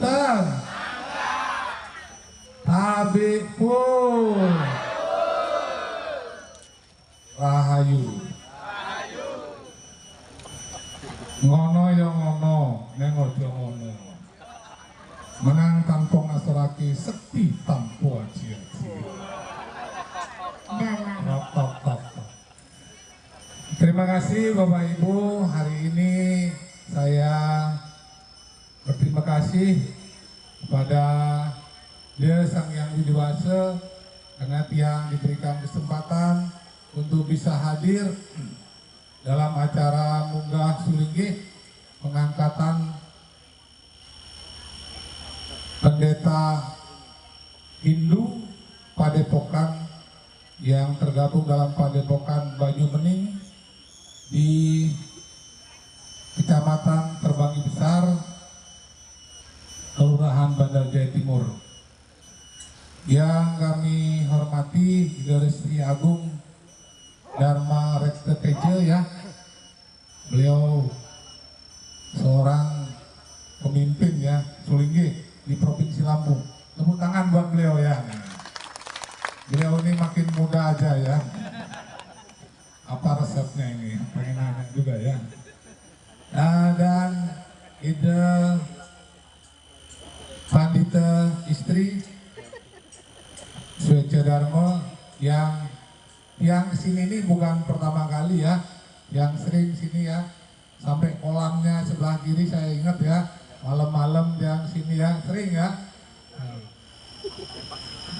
punten. Tabi pun. Rahayu. Ngono ya ngono, neng ojo ngono. Menang tampung asoraki sekti tampu aji-aji. Terima kasih Bapak Ibu, hari ini saya berterima kasih kepada Dia Sang Yang Widiwasa karena tiang diberikan kesempatan untuk bisa hadir dalam acara munggah sulinggih pengangkatan pendeta Hindu Padepokan yang tergabung dalam Padepokan Banyumening di Kecamatan Terbangi Besar, Kelurahan Bandar Jaya Timur. Yang kami hormati Garisri Agung Dharma Rekste Tejo ya, beliau seorang pemimpin ya Sulinggih di Provinsi Lampung. Tepuk tangan buat beliau ya. Beliau ini makin muda aja ya. Apa resepnya ini? Pengen nanya juga ya. Dan Ide Pandita istri Swece Dharma yang kesini ini bukan pertama kali ya, yang sering sini ya, sampai kolamnya sebelah kiri saya ingat ya, malam-malam yang sini ya, sering ya.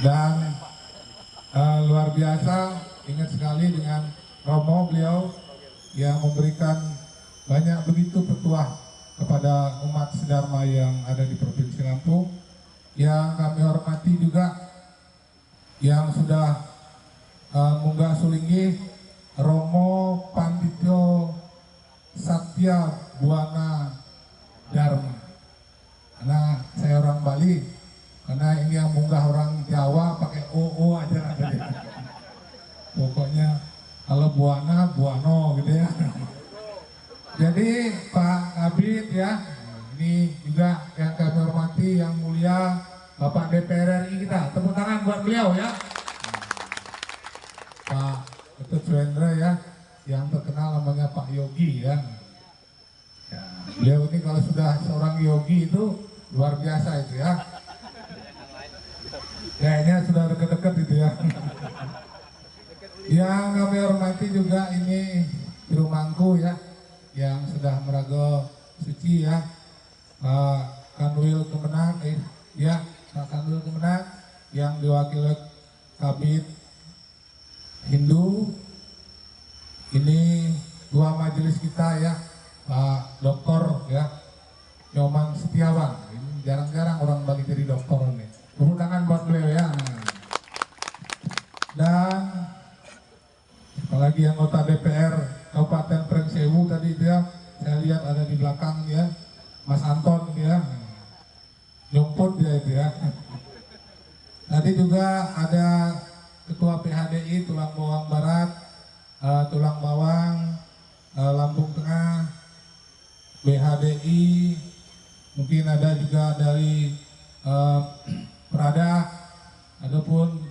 Dan luar biasa, ingat sekali dengan Romo beliau yang memberikan banyak begitu petuah kepada umat sedharma yang ada di Provinsi Lampung. Yang kami hormati juga yang sudah munggah sulinggih Romo Pandito Satya Buana Dharma. Karena saya orang Bali, karena ini yang munggah orang Jawa pakai OO aja tadi. Pokoknya kalau Buana, Buano gitu ya. Jadi Pak Kabid ya, ini juga yang kami hormati yang mulia Bapak DPR RI kita. Tepuk tangan buat beliau ya. Pak Ketut Suendra ya, yang terkenal namanya Pak Yogi ya. Beliau ini kalau sudah seorang yogi itu luar biasa itu ya. Kayaknya sudah deket-deket itu ya. Yang kami hormati juga ini Biru Mangku ya, yang sudah meraga suci ya, Pak Kanwil Kemenang ya, Pak Kanwil Kemenang yang diwakili Kabid Hindu. Ini dua majelis kita ya, Pak Doktor ya, Nyoman Setiawan. Ini jarang-jarang orang Bali jadi dokter nih. Tepuk tangan buat beliau ya. Dan apalagi anggota DPR Kabupaten Pringsewu tadi dia, saya lihat ada di belakang ya, Mas Anton ya, nyumput dia itu ya. Tadi juga ada Ketua PHDI Tulang Bawang Barat, Tulang Bawang, Lampung Tengah, BHDI, mungkin ada juga dari Prada, adapun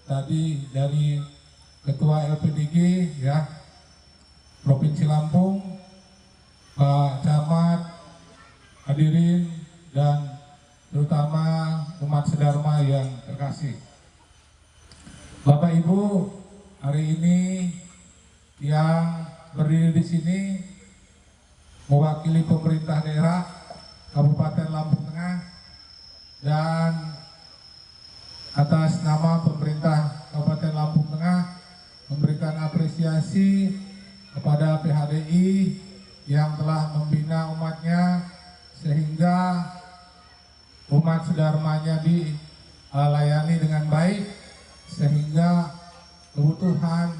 tadi dari Ketua LPDG ya Provinsi Lampung, Pak Camat, hadirin dan terutama umat sedharma yang terkasih. Bapak Ibu, hari ini yang berdiri di sini mewakili pemerintah daerah Kabupaten Lampung Tengah dan atas nama pemerintah Kabupaten Lampung Tengah memberikan apresiasi kepada PHDI yang telah membina umatnya sehingga umat sedharmanya dilayani dengan baik sehingga kebutuhan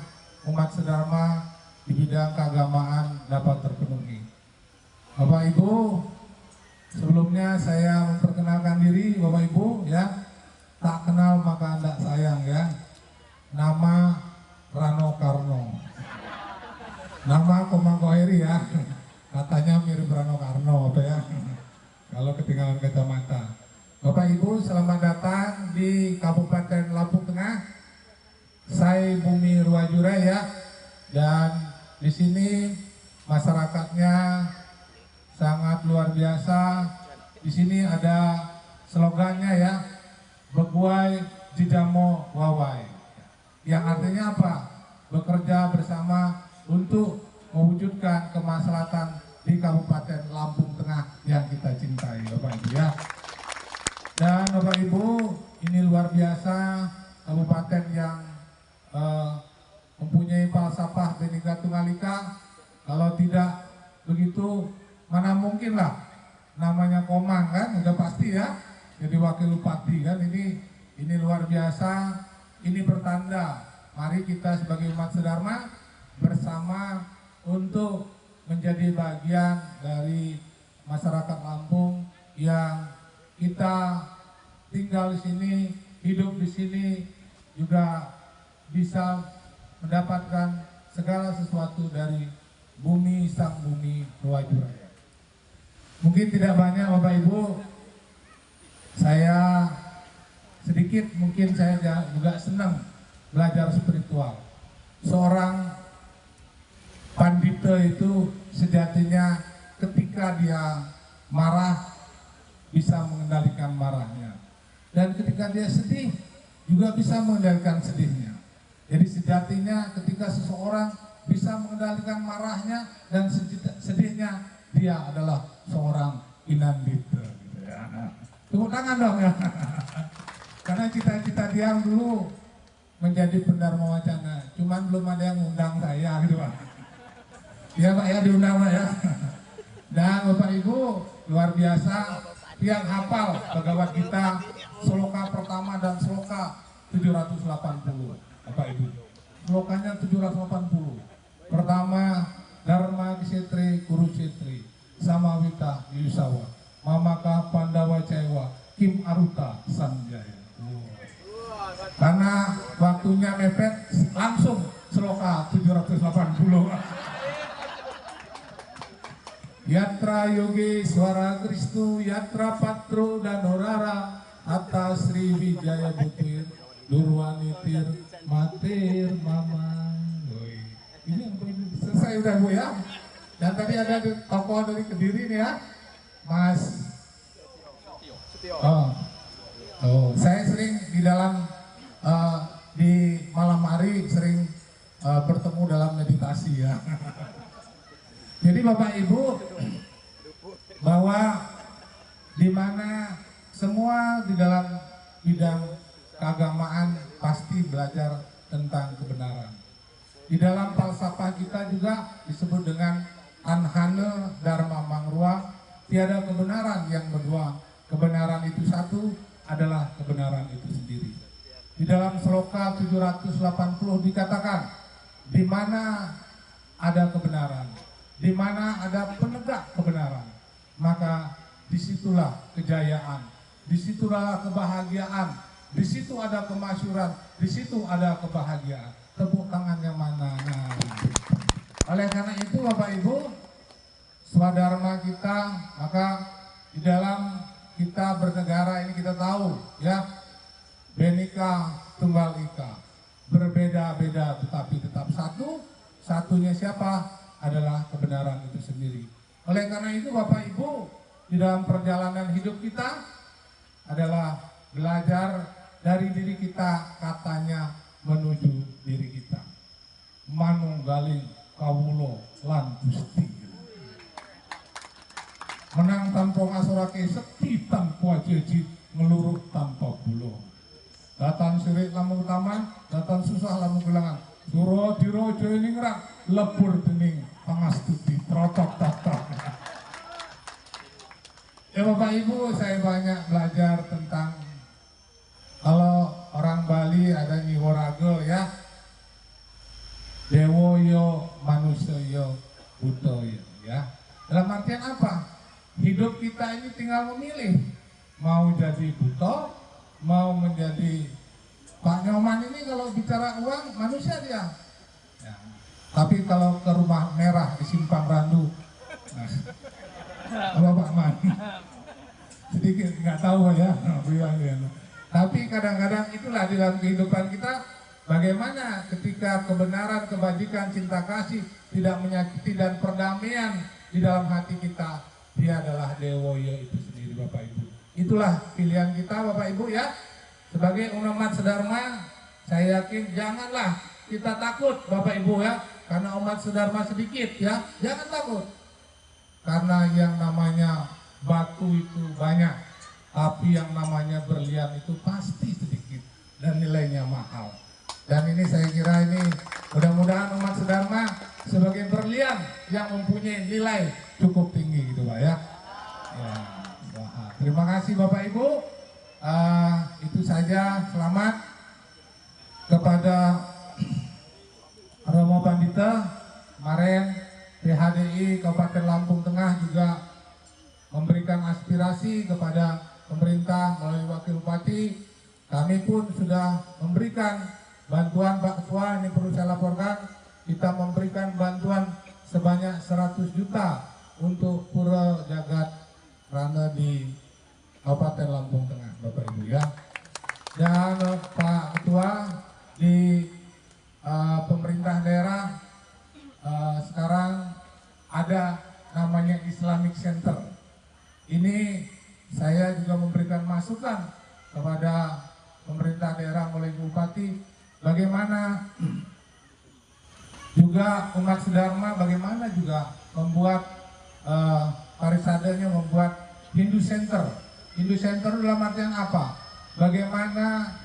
umat sedharma di bidang keagamaan dapat terpenuhi. Bapak Ibu, sebelumnya saya memperkenalkan diri Bapak Ibu ya, tak kenal maka tidak sayang ya. Nama Rano Karno, nama Komang Koheri ya, katanya mirip Rano Karno apa ya, kalau ketinggalan kacamata. Bapak Ibu, selamat datang di Kabupaten Lampung Tengah. Saya Bumi Ruwajura ya. Dan di sini masyarakatnya sangat luar biasa. Di sini ada slogannya ya, Beguai Jijamo Wawai. Yang artinya apa? Bekerja bersama untuk mewujudkan kemaslahatan di Kabupaten Lampung Tengah yang kita cintai, Bapak Ibu ya. Dan Bapak Ibu, ini luar biasa kabupaten yang mempunyai falsafah Bhinneka Tunggal Ika. Kalau tidak begitu, mana mungkin lah namanya Komang kan, udah pasti ya jadi wakil bupati kan. Ini luar biasa. Ini pertanda mari kita sebagai umat sedharma bersama untuk menjadi bagian dari masyarakat Lampung yang kita tinggal di sini, hidup di sini, juga bisa mendapatkan segala sesuatu dari bumi sang bumi Ruwajura. Mungkin tidak banyak Bapak Ibu, saya sedikit mungkin saya juga senang belajar spiritual. Seorang pandita itu sejatinya ketika dia marah bisa mengendalikan marahnya, dan ketika dia sedih juga bisa mengendalikan sedihnya. Jadi sejatinya ketika seseorang bisa mengendalikan marahnya dan sedihnya, dia adalah seorang inandita gitu ya. Tepuk tangan dong ya. Karena cita-cita dia dulu menjadi Pendharma Wacana, cuman belum ada yang undang saya gitu Pak. Ya Pak ya, diundang Pak ya. Dan Bapak Ibu, luar biasa, yang hafal Bhagavad Gita sloka pertama dan sloka 780 Bapak Ibu. Slokanya 780. Pertama, Dharma Kshetri Kurukshetri Samawita Yusawa Mamaka Pandawa Cewa Kim Aruta Sanjaya. Karena waktunya mepet, langsung sloka 780. Yatra Yogi Swara Kristu Yatra Patro dan Horara atas Sri Wijaya Butir Durwanitir Matir Mama. Ini yang selesai udah Bu ya. Dan tadi ada tokoh dari Kediri nih ya, Mas. Saya sering di dalam di malam hari sering bertemu dalam meditasi ya. Jadi Bapak Ibu, bahwa di mana semua di dalam bidang keagamaan pasti belajar tentang kebenaran. Di dalam falsafah kita juga disebut dengan Anhane Dharma Mangrua, tiada kebenaran yang berdua, kebenaran itu satu adalah kebenaran itu sendiri. Di dalam sloka 780 dikatakan, di mana ada kebenaran, di mana ada penegak kebenaran, maka disitulah kejayaan, disitulah kebahagiaan, disitu ada kemasyuran, disitu ada kebahagiaan. Tepuk tangan yang mana? Nah, oleh karena itu Bapak Ibu, swadharma kita, maka di dalam kita bernegara ini kita tahu ya, Bhinneka Tunggal Ika, berbeda-beda tetapi tetap satu. Satunya siapa? Adalah kebenaran itu sendiri. Oleh karena itu Bapak Ibu, di dalam perjalanan hidup kita adalah belajar dari diri kita, katanya menuju diri kita. Manunggaling kawulo lan Gusti. Menang tanpa ngasorake sekti tanpa jeji, ngeluruh tanpa bulo. Datan sirik lamun utaman, datan susah lamun gelangan. Suro dirojo ningrak, lebur dening pangastuti trotok tatak. Ya Bapak Ibu, saya banyak belajar tentang, kalau orang Bali ada Nyiworagel ya, Dewo yo manusia yo butoyo ya. Dalam artian apa? Hidup kita ini tinggal memilih, mau jadi buto, mau menjadi Pak Nyoman. Ini kalau bicara uang manusia dia ya. Tapi kalau ke rumah merah di Simpang Randu, nah, Bapak Man sedikit nggak tahu ya. Tapi kadang-kadang itulah di dalam kehidupan kita, bagaimana ketika kebenaran, kebajikan, cinta kasih tidak menyakiti dan perdamaian di dalam hati kita, dia adalah Dewoyo itu sendiri, Bapak Ibu. Itulah pilihan kita, Bapak Ibu ya. Sebagai umat sedharma, saya yakin janganlah kita takut, Bapak Ibu ya, karena umat sedharma sedikit ya, jangan takut. Karena yang namanya batu itu banyak, tapi yang namanya berlian itu pasti sedikit dan nilainya mahal. Dan ini saya kira ini mudah-mudahan umat sedharma sebagai berlian yang mempunyai nilai cukup tinggi gitu Pak ya. Ya, terima kasih Bapak Ibu. Itu saja. Selamat kepada Romo Pandita. Kemarin PHDI Kabupaten Lampung Tengah juga memberikan aspirasi kepada pemerintah melalui Wakil Bupati. Kami pun sudah memberikan bantuan Pak Ketua, ini perlu saya laporkan, kita memberikan bantuan sebanyak 100 juta untuk Pura Jagat Rana di Kabupaten Lampung Tengah, Bapak Ibu ya. Dan Pak Ketua, di pemerintah daerah sekarang ada namanya Islamic Center. Ini saya juga memberikan masukan kepada pemerintah daerah mulai Bupati, bagaimana juga umat sedharma, bagaimana juga membuat parisadanya, membuat Hindu Center. Hindu Center dalam artian apa? Bagaimana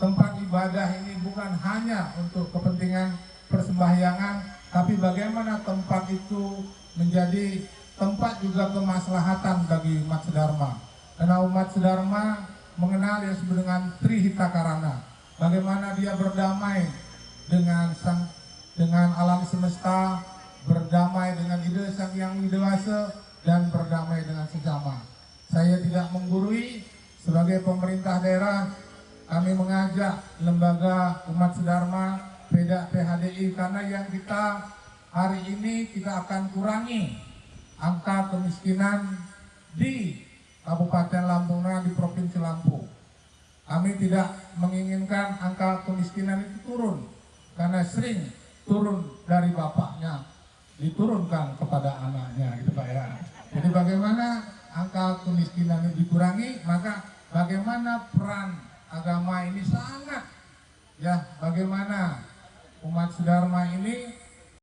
tempat ibadah ini bukan hanya untuk kepentingan persembahyangan, tapi bagaimana tempat itu menjadi tempat juga kemaslahatan bagi umat sedharma. Karena umat sedharma mengenal yang disebut dengan Trihita Karana. Bagaimana dia berdamai dengan alam semesta, berdamai dengan ide Sang Yang Widewasa, dan berdamai dengan sesama. Saya tidak menggurui, sebagai pemerintah daerah kami mengajak lembaga umat sedharma PHDI, karena yang kita hari ini kita akan kurangi angka kemiskinan di Kabupaten Lampung Tengah, di Provinsi Lampung. Kami tidak menginginkan angka kemiskinan itu turun, karena sering turun dari bapaknya diturunkan kepada anaknya gitu Pak ya. Jadi bagaimana angka kemiskinan ini dikurangi, maka bagaimana peran agama ini sangat ya, bagaimana umat sedharma ini